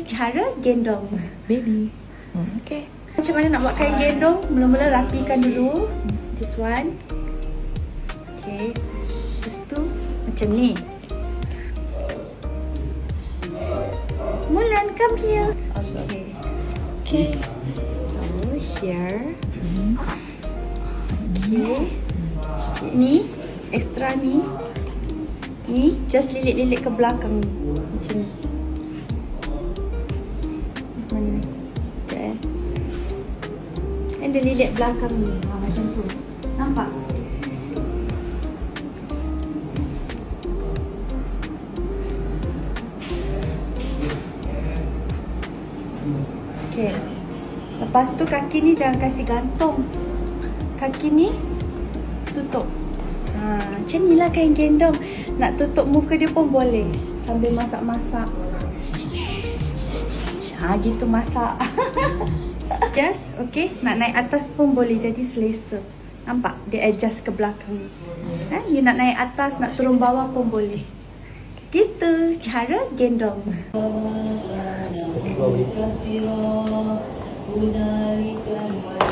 cara gendong Baby. Okay. Macam mana nak buat kain gendong? Mula-mula rapikan dulu. This one. Okay. Lepas tu macam ni. Mulan, come here. Okay. Okay. So here. Okay. Ni extra ni. Ni just lilit-lilit ke belakang macam ni. Mana ni? Sekejap eh. And dia lilit belakang ni. Macam tu. Nampak? Okay. Lepas tu kaki ni jangan kasih gantung. Kaki ni tutup. Macam ni lah kain gendong. Nak tutup muka dia pun boleh. Sambil masak-masak. Gitu masak. Just, okay. Nak naik atas pun boleh jadi selesa. Nampak? Dia adjust ke belakang. You nak naik atas, nak turun bawah pun boleh. Gitu cara gendong. Terima kasih.